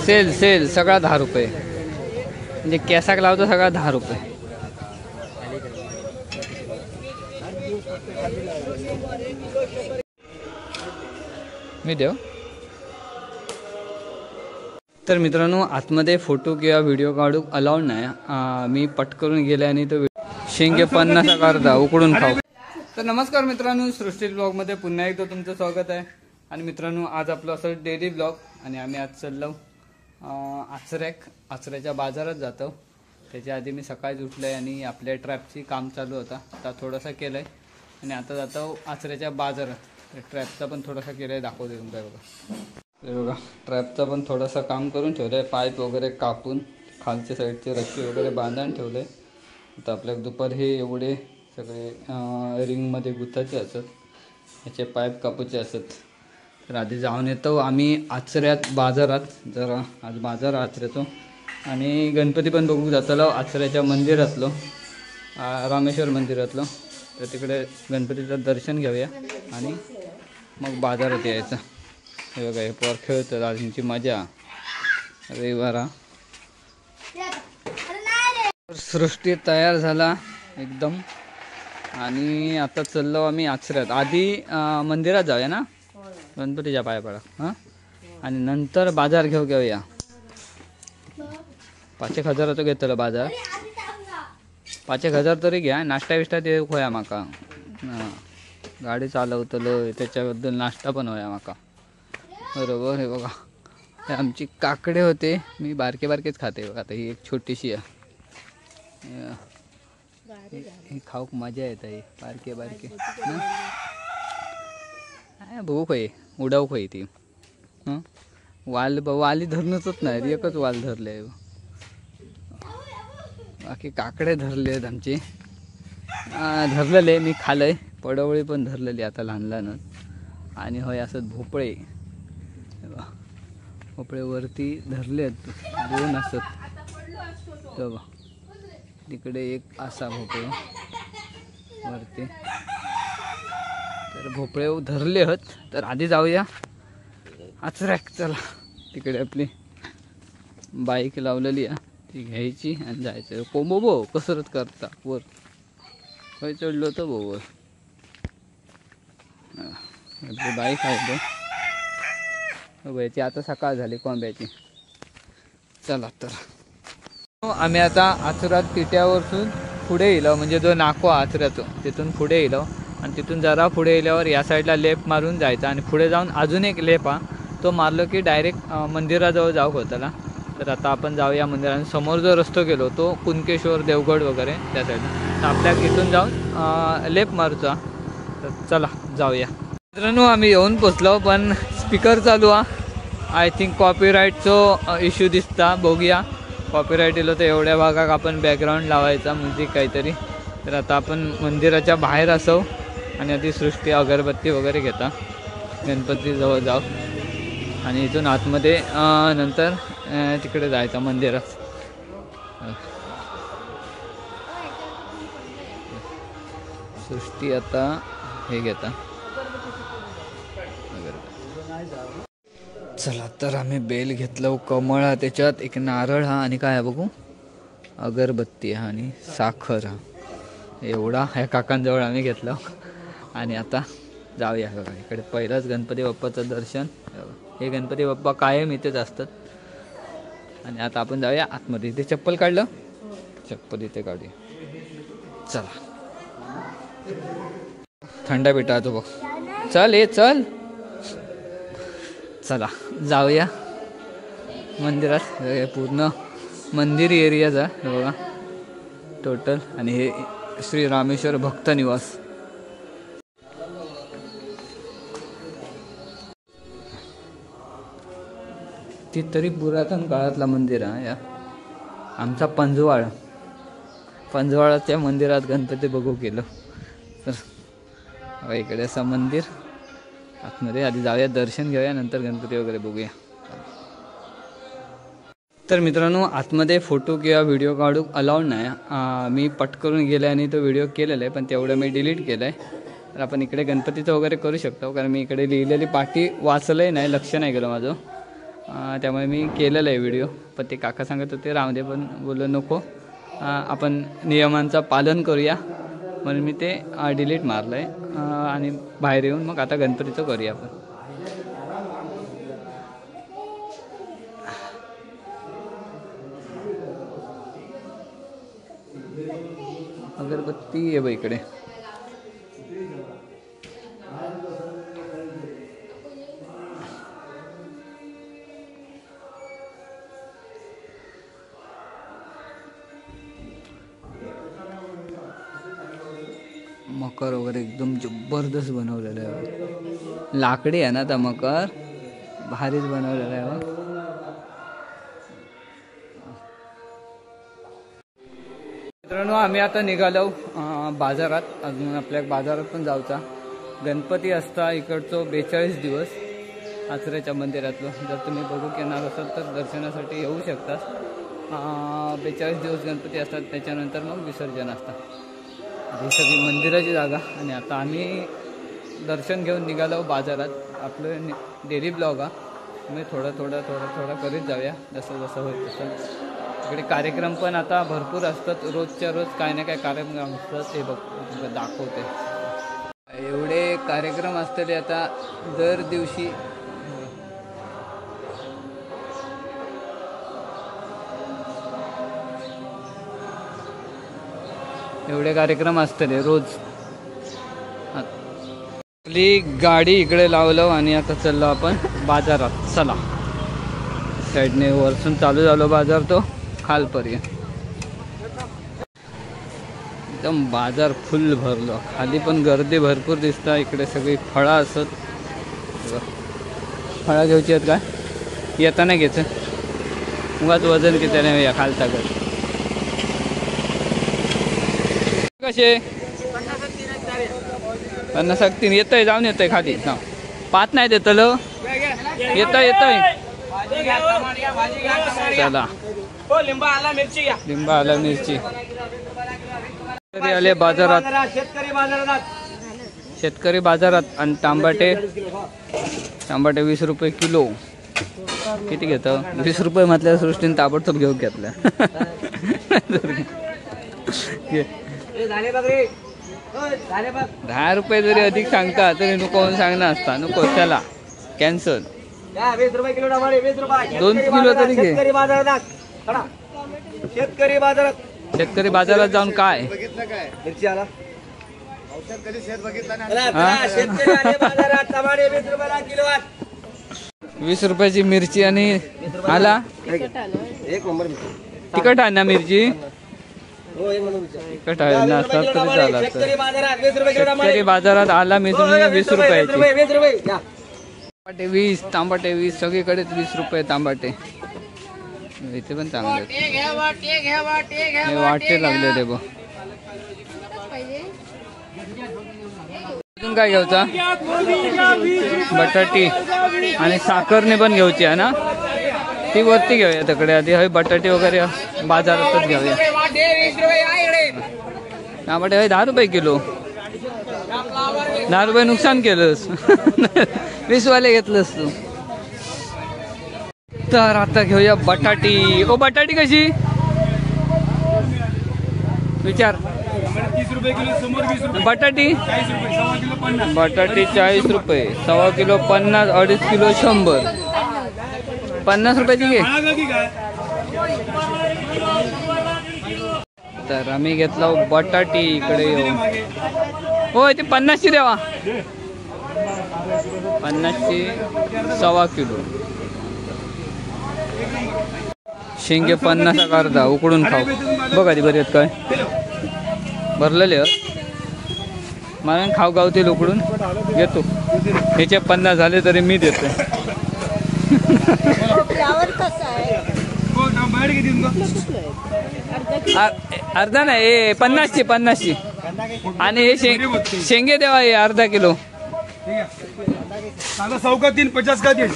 Sale sale सगळा 10 रुपये, म्हणजे केसाक लावतो सगळा 10 रुपये. मी देव. तर मित्रांनो, आतमध्ये फोटो किंवा व्हिडिओ काढू अलाउड नाही. मी पटकरून गेले आणि तो शेंगे 50 अर्धा उकडून खाऊ. तर नमस्कार मित्रांनो, सृष्टी ब्लॉगमध्ये पुन्हा एकदा तुमचं स्वागत आहे. आणि मित्रांनो, आज आपलं असं डेली ब्लॉग. आणि आम्ही आज चाललो आचऱ्याच्या बाजारात जातो. त्याच्या आधी मी सकाळीच उठलो आहे आणि आपल्या ट्रॅपची काम चालू होता, आता थोडासा केलं आहे. आणि आता जातो आचऱ्याच्या बाजारात. ट्रॅपचा पण थोडासा केलं आहे, दाखवते तुमच्या. बघा ते बघा, ट्रॅपचा पण थोडासा काम करून ठेवलं आहे. पाईप वगैरे कापून खालच्या साईडचे रस्सी वगैरे बांधून ठेवले. आता आपल्या दुपार हे एवढे सगळे रिंगमध्ये गुंतायचे असत, याचे पाईप कापूचे असत. तर आधी जाऊन येतो आम्ही आचऱ्यात बाजारात. जरा आज बाजार आचऱ्याचो. आणि गणपती पण बघू जातलो आचऱ्याच्या मंदिरातलो, रामेश्वर मंदिरातलो. तर तिकडे गणपतीचं दर्शन घेऊया आणि मग बाजारात यायचं. हे बघा, हे पोर खेळतात, आज ह्यांची मजा रविवारा. सृष्टी तयार झाला एकदम. आणि आता चाललो आम्ही आचऱ्यात. आधी मंदिरात जाऊया ना, गणपतीच्या पाया पडा. हां, आणि नंतर बाजार घेऊया. 5,000 घेतलं बाजार. 5,000 तरी घ्या. नाश्ता बिष्टा ते होया माका. गाडी चालवतलो त्याच्याबद्दल नाश्ता पण होया माका. बरोबर. हे बघा, हे आमची काकडे होते. मी बारकेच खाते बघा. आता ही एक छोटीशी आहे, ही खाऊक मजा येत आहे. बारके बघू खाई उडाऊ खाई ती. हं, वाली धरणंच नाही, एकच वाल धरले. बाकी काकडे धरले आहेत आमचे. धरलेले मी खालंय. पडवळी पण धरलेली आता लहान लहानच. आणि होय असं भोपळे, भोपळे वरती धरले आहेत, 2 असत. तिकडे एक असा भोपळे वरती. तर भोपळे धरले आहेत. तर आधी जाऊया आचऱ्याक. चला, तिकडे आपली बाईक लावलेली आहे, ती घ्यायची आणि जायचं. कोंबो कसरत करता वर काही चढलो होतं वर. आपली बाईक आहे तो याची. आता सकाळ झाली कोंब्याची. चला, तर आम्ही आता आचऱ्यात तिट्यावरून पुढे येलो, म्हणजे जो नाको आचऱ्याचो तिथून पुढे येलो. आणि तिथून जरा पुढे गेल्यावर या साईडला लेफ्ट मारून जायचा. आणि पुढे जाऊन अजून एक लेप हा, तो मारलो की डायरेक्ट मंदिराजवळ जाऊक होताला. तर आता आपण जाऊया मंदिरात. समोर जो रस्तो गेलो तो कुणकेश्वर, देवगड वगैरे त्या साईडला. तर आपल्या इथून जाऊन लेप मारूचा. तर चला जाऊया. मित्रांनो, आम्ही येऊन पोचलो, पण स्पीकर चालू हा. आय थिंक कॉपीराईटचो इश्यू दिसता. बघूया, कॉपीराईट येलो तर एवढ्या भागात आपण बॅकग्राऊंड लावायचा म्युझिक काहीतरी. तर आता आपण मंदिराच्या बाहेर असो आणि आधी सृष्टी अगरबत्ती वगैरे घेता, गणपतीजवळ जाऊ. आणि इथून आतमध्ये नंतर तिकडे जायचं मंदिरात. सृष्टी आता हे घेता. चला, तर आम्ही बेल घेतलं, कमळ हा, त्याच्यात एक नारळ हा, आणि काय आहे बघू, अगरबत्ती हा आणि साखर हा. एवढा ह्या काकांजवळ आम्ही घेतलं. आणि आता जाऊया. बघा, इकडे पहिलंच गणपती बाप्पाचं दर्शन. हे गणपती बाप्पा कायम इथेच असतात. आणि आता आपण जाऊया आतमध्ये. इथे चप्पल काढलं, चप्पल इथे काढूया. चला, थंड बेटा तो बघ. चल चल, चला जाऊया मंदिरात. पूर्ण मंदिर एरियाचा बघा टोटल. आणि हे श्री रामेश्वर भक्त निवास. ती तरी पुरातन काळातला मंदिर आहे. या आमचा पंजवाळाच्या मंदिरात गणपती बघू गेलो. तर इकडे असं मंदिर आतमध्ये. आधी जाऊया, दर्शन घेऊया, नंतर गणपती वगैरे बघूया. तर मित्रांनो, आतमध्ये फोटो किंवा व्हिडिओ काढू अलाउड नाही. मी पटकरून गेले आणि तो व्हिडिओ केलेला आहे, पण तेवढं मी डिलीट केलं आहे. तर आपण इकडे गणपतीचं वगैरे करू शकतो, कारण मी इकडे लिहिलेली पाटी वाचलंही नाही, लक्ष नाही गेलं माझं. त्यामुळे मी केलेलं आहे व्हिडिओ. पण ते काका सांगत होते राहू दे, पण बोललो नको, आपण नियमांचं पालन करूया, म्हणून मी ते डिलीट मारलं आहे. आणि बाहेर येऊन मग आता गणपतीचं करूया आपण. अगरबत्ती आहे बघ इकडे. मकर वगैरे एकदम जबरदस्त बनवलेलं आहे. लाकडी आहे ना, तर मकर भारीच बनवलेलं आहे. मित्रांनो, आम्ही आता निघालो बाजारात. अजून आपल्या बाजारात पण जाऊचा. गणपती असता इकडचं 42 दिवस आचऱ्याच्या मंदिरातलं. जर तुम्ही बघू येणार असाल तर दर्शनासाठी येऊ शकता. 42 दिवस गणपती असतात, त्याच्यानंतर मग विसर्जन असतात. ही सगळी मंदिराची जागा. आणि आता आम्ही दर्शन घेऊन निघालो बाजारात. आपलं डेली ब्लॉग हा, मी थोडा करीत जाऊया जसं होईल तसं. इकडे कार्यक्रम पण आता भरपूर असतात. रोजच्या रोज काही ना काही कार्यक्रम असतात. हे बघ दाखवते, एवढे कार्यक्रम असतात आता दर दिवशी. एवढे कार्यक्रम असतात रोज. आपली गाडी इकडे लावलो आणि आता चाललो आपण बाजारात. चला, साईडने वरसून चालू झालो बाजार तो खालपर्यंत. एकदम बाजार फुल भरलो. खाली पण गर्दी भरपूर दिसता. इकडे सगळी फळं असत. फळं घ्यायची आहेत काय? येताना घ्यायचं. उगाच वजन किती नाही या खालचा घर. कसे 50-3 येतंय, जाऊन येतंय खाली. पाच नाही देतलं, येतंय. चला, लिंबा आला मिरची. आले बाजारात, शेतकरी बाजारात. आणि टमाटे 20 रुपये किलो. किती घेतं? 20 रुपये म्हटल्या सृष्टीने ताबडतोब घेऊन घेतल्या. 10 रुपये जरी अधिक सांगता तरी नको सांगणार असता. नको, चला कॅन्सल. 2 किलो तरी घे. शेतकरी बाजारात जाऊन काय 20 रुपयाची मिरची आणि आला तिखट आहे ना मिरची. तिखट आहे ना असतात तरी झाला. शेतकरी बाजारात आला मिरची 20 रुपयाची. तांबाटे 20, तांबाटे 20, सगळीकडे 20 रुपये तांबाटे. इथे पण चांगले वाटे लागले ते बघ. काय घ्यायचा? बटाटी आणि साखरने पण घ्यायची आहे ना, ती वरती घेऊया तिकडे आधी. हवी बटाटी वगैरे बाजारातच घेऊया. टमाटे हवे 10 रुपये किलो. 10 रुपये नुकसान केलंस. 20 वाले घेतलंस तू. तर आता घेऊया बटाटी. ओ बटाटी कशी विचार? 30 रुपये किलो. समोर 20 रुपये. बटाटी 40 रुपये. 1.25 किलो 50. बटाटी 40 रुपये. 1.25 किलो 50. 2.5 किलो 100. 50 रुपयाची घे. तर आम्ही घेतला बटाटी. इकडे येऊ. हो, ते 50ची द्यावा. 50ची 1.25 किलो. शेंगे 50 अर्धा. उकडून खाऊ बघ आधी बरी आहेत काय भरलेले. मला खाऊ गावतील उकडून घेतो. ह्याचे 50 झाले तरी मी देतो. अर्धा नाही, 50ची. आणि हे शेंगे देवा हे अर्धा किलो. सौ का 3, 50 का 3.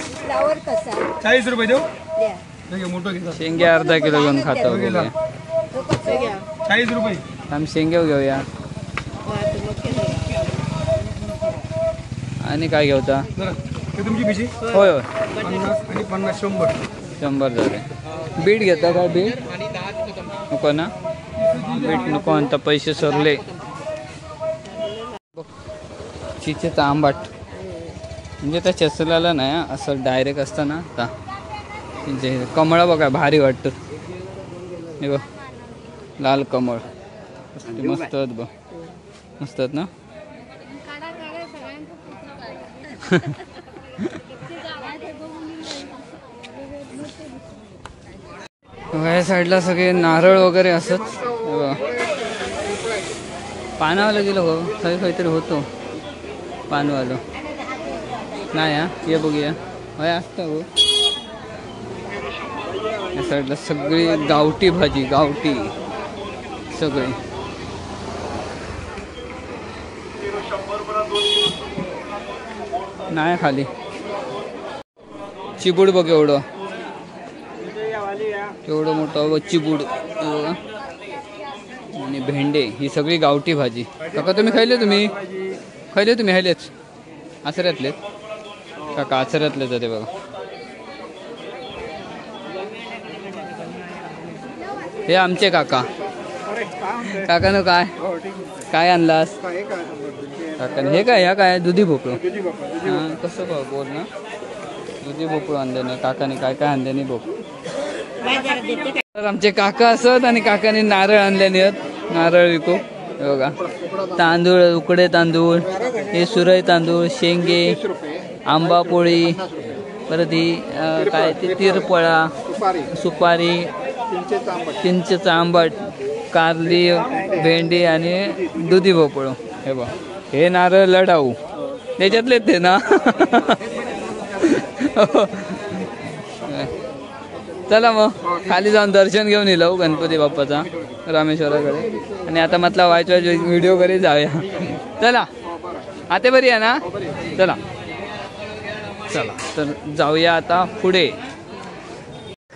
40 रुपये देऊ. शेंगे अर्धा किलो घेऊन खातो. 40 रुपये. आम्ही शेंगे घेऊया. आणि काय घेऊता? हे तुमची पिशी होय होय 50 आणि 50 100. 100 झाले. बीट घेता का बीट नको ना बीट नको म्हणता पैसे सरले. चिचेचा आंबाट म्हणजे त्या चसलाला नाही असं डायरेक्ट असतं ना आता म्हणजे कमळा बघा भारी वाटतं. हे बघ लाल कमळ मस्त आहेत बघ मस्त आहेत ना. या साईडला सगळे नारळ वगैरे असत. पानावाला गेलो हो काही काहीतरी होतो पानवालं नाही हा ये बघूया होय असतं हो. या साईडला सगळी गावठी भाजी गावठी सगळी. नाही खाली चिबूड बघ एवढं एवढं मोठं चिबूड आणि भेंडे ही सगळी गावठी भाजी. काका तुम्ही खाल्ले तुम्ही खाल्लेच आचऱ्यातलेच काका आचऱ्यातले जाते बघा. हे आमचे काका काकानं काय काय आणलास काकाने हे काय ह्या काय दुधी भोपळं हां कसं बोल ना दुधी भोपळं आणले नाही काकाने काय काय आणले नाही भोपळं. तर आमचे काका असत आणि काकाने नारळ आणल्याने आहेत नारळ विकू. हे बघा तांदूळ उकडे तांदूळ हे सुरई तांदूळ शेंगे आंबा पोळी परत ही काय ते तिरपळा सुपारी चिंचेचा आंबट कारली भेंडी आणि दुधी भोपळं. हे बघ हे नारळ लढाऊ त्याच्यातलेच ते ना. चला मग खाली जाऊन दर्शन घेऊन येलो गणपती बाप्पाचा रामेश्वराकडे आणि आता म्हटलं व्हायच्या व्हिडिओ घरी जाऊया. चला आता बरी आहे ना चला चला तर जाऊया आता पुढे.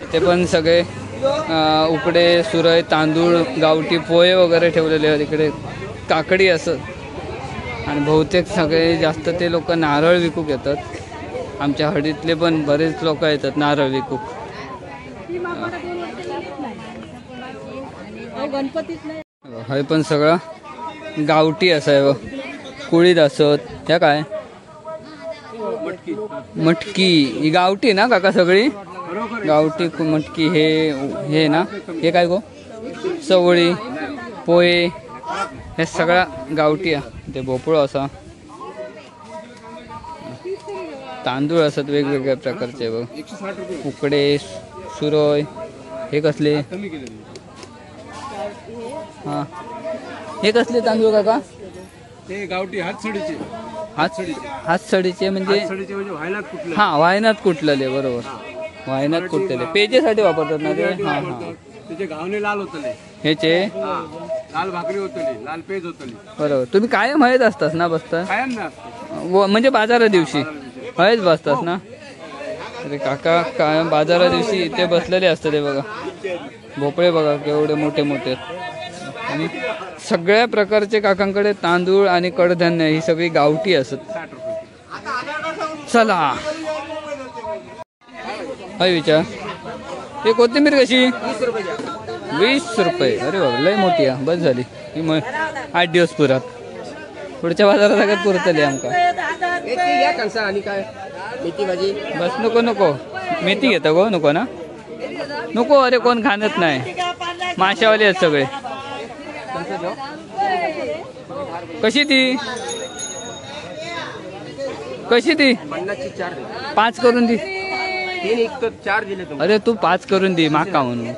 इथे पण सगळे उकडे सुरई तांदूळ गावठी पोहे वगैरे ठेवलेले आहेत. इकडे काकडी असत आणि बहुतेक सगळे जास्त ते लोक नारळ विकूक येतात. आमच्या हडीतले पण बरेच लोक येतात नारळ विकूक. हे पण सगळं गावठी असं आहे बघ कुळीत असत. ह्या काय मटकी ही गावठी ना काका सगळी गावठी मटकी हे ना हे काय गो चवळी पोहे हे सगळं गावठी आहे. ते भोपळं असा तांदूळ असत वेगवेगळ्या प्रकारचे बघ उकडे सुरई हे कसले हा हे कसले तांदूळ काका ते गावठी हातसडीचे हातसडीचे म्हणजे हा वायनात कुठलेले बरोबर वायनात कुठलेले पेजेसाठी वापरतात ना ते. हा हा त्याचे घावणे लाल होतले ह्याचे लाल भाकरी होतली लाल पेज होतली बरोबर. तुम्ही कायम माहीत असतास ना बसता कायम ना म्हणजे बाजारा दिवशी हयच बसतास ना. अरे काका कायम बाजारा दिवशी इथे बसलेले असतात. ते बघा भोपळे बघा केवढे मोठे मोठे आणि सगळ्या प्रकारचे काकांकडे तांदूळ आणि कडधान्य ही सगळी गावठी असत. चला हय विचार हे कोथिंबीर कशी 20 रुपये. अरे बाबा लय मोठी आहे बस झाली ही मग 8 दिवस पुरात पुढच्या बाजारात सगळ्यात पुरतले आमका. बस नको नको मेथी घेता गो नको ना नको. अरे कोण खाणत नाही माशावाले आहेत सगळे. कशी ती 5 करून दी. 4 दिले. अरे तू 5 करून दे माका म्हणून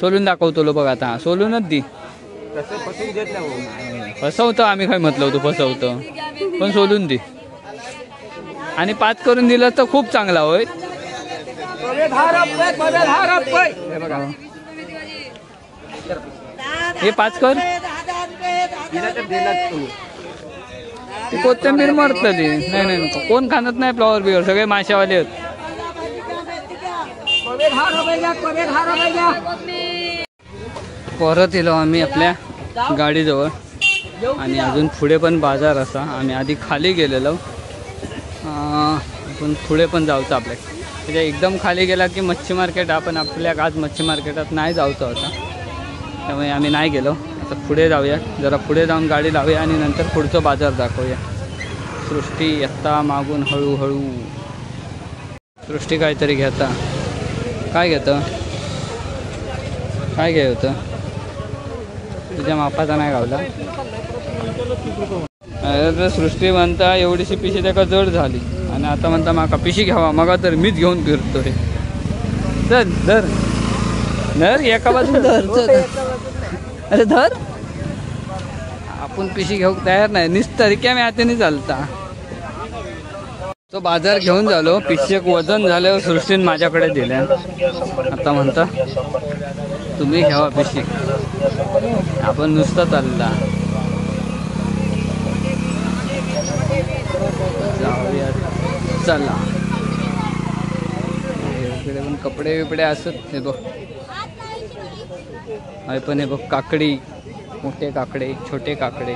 सोलून दाखवतो लो बघ आता सोलूनच दी. फसवतो आम्ही काय म्हटलं होतं फसवतो पण सोलून दे आणि 5 करून दिलं तर खूप चांगला होय. हे 5 कर कोथिंबीर मरतली नाही नाही कोण खाणत नाही फ्लॉवर बिवर सगळे माशावाले आहेत. परत येलो आम्ही आपल्या गाडीजवळ आणि अजून पुढे पण बाजार असा. आम्ही आधी खाली गेलेलो, पण पुढे पण जाऊचं आपल्या. त्याच्या एकदम खाली गेला की मच्छी मार्केट. आपण आपल्याक आज मच्छी मार्केटात नाही जाऊचं होता, त्यामुळे आम्ही नाही गेलो. आता पुढे जाऊया, जरा पुढे जाऊन गाडी लावूया आणि नंतर पुढचं बाजार दाखवूया. सृष्टी आत्ता मागून हळूहळू. सृष्टी काहीतरी घेता. काय घेतं? काय घे होतं? तुझ्या मापाचा नाही गावला. अरे सृष्टी म्हणता एवढीशी पिशी त्याका जड झाली आणि आता म्हणता माका पिशी घ्यावा. मग तर मीच घेऊन फिरतोय. धर धर धर, एका बाजून धर. अरे धर. आपण पिशी घेऊ तयार नाही, नुसतं रिकाम्या हाताने चालता. तो बाजार घेऊन झालो, पिशी एक वजन झाल्यावर सृष्टीने माझ्याकडे दिल्या. आता म्हणता तुम्ही घ्यावा पिशी, आपण नुसतं चालला. जाऊया चला. इकडे पण कपडे बिपडे असत. हे बघ, पण हे बघ काकडी, मोठे काकडे, छोटे काकडे.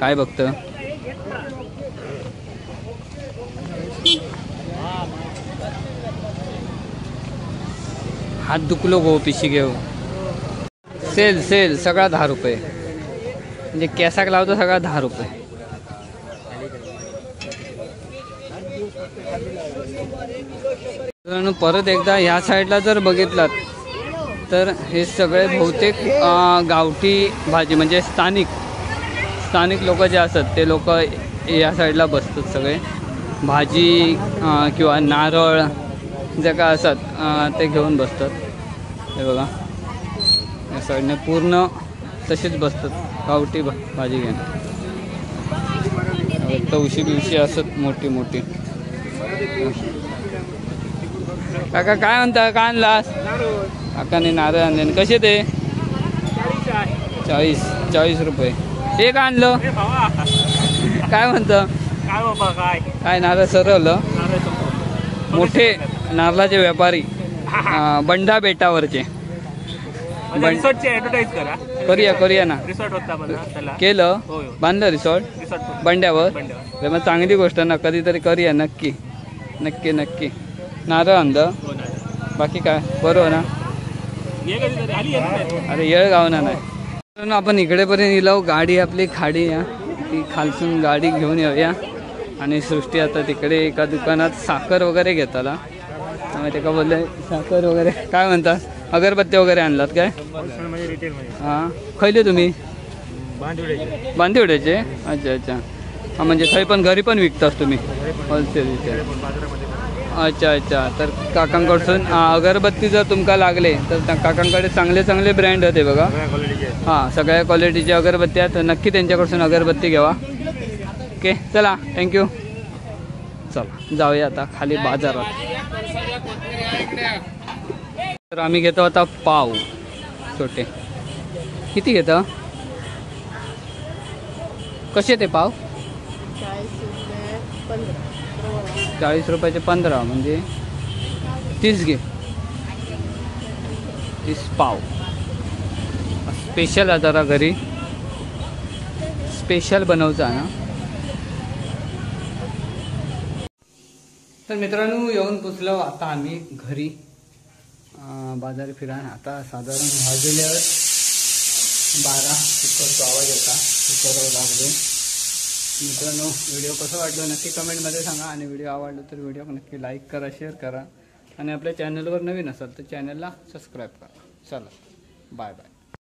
काय बघतं? हात दुखलो गो, पिशी घेऊ. सेल सेल सगळा 10 रुपये, म्हणजे कॅसाक लावतो सगळा 10 रुपये. परत एकदा ह्या साईडला जर बघितलात तर हे सगळे बहुतेक गावठी भाजी, म्हणजे स्थानिक लोक जे असतात ते लोक या साईडला बसतात. सगळे भाजी किंवा नारळ जे काय असतात ते घेऊन बसतात. हे बघा, या साईडने पूर्ण तसेच बसतात गावठी भाजी घेणं. तवशी बिवशी असत मोठी मोठी. काका काय म्हणता? काय आणलास? काकाने नारळ आणले. कसे ते? 40 रुपये. ते काय आणलं? काय म्हणतं? काय नारळ सरवलं? मोठे नारळाचे व्यापारी बंडा बेटावरचे. करूया ना. केलं, बांधलं रिसॉर्ट बंड्यावर. मग चांगली गोष्ट ना, कधीतरी करूया. नक्की नक्की नक्की. नारळ आणलं, बाकी काय बरोबर ना? अरे येळ गावना नाही. आपण इकडेपर्यंत येलो. गाडी आपली खाडी या, ती खालसून गाडी घेऊन येऊया. आणि सृष्टी आता तिकडे एका दुकानात साखर वगैरे घेताला. त्यामुळे ते का बोलले साखर वगैरे काय म्हणतात, अगरबत्ती वगैरे आणलात काय? हां, खयले तुम्ही? बांदिवड्याचे. अच्छा अच्छा. हां, म्हणजे थंय पण घरी पण विकतास तुम्ही होलसेल इथे? अच्छा अच्छा. तर काकांकडसून अगरबत्ती जर तुमका लागले तर काकांकडे चांगले चांगले ब्रँड होते बघा. हां, सगळ्या क्वालिटीची अगरबत्ती आहेत. नक्की त्यांच्याकडसून अगरबत्ती घ्यावा. ओके चला, थँक्यू. चला जाऊया आता खाली बाजारात. तर आम्ही घेतो आता पाव छोटे. किती घेतं? कसे ते पाव? 40 रुपयाचे 15, म्हणजे 30 घे. 30 पाव. स्पेशल आहे जरा, घरी स्पेशल बनवचा ना. तर मित्रांनो येऊन पोचलो आता आम्ही घरी. बाजार फिरान आता साधारण वाजल्यावर 12. कुकरचा आवाज होता, कुकरवर लागलो. मित्रांनो व्हिडिओ कसं वाटलं नक्की कमेंटमध्ये सांगा. आणि व्हिडिओ आवडला तर व्हिडिओ नक्की लाईक करा, शेअर करा. आणि आपल्या चॅनलवर नवीन असाल तर चॅनलला सबस्क्राईब करा. चला बाय बाय.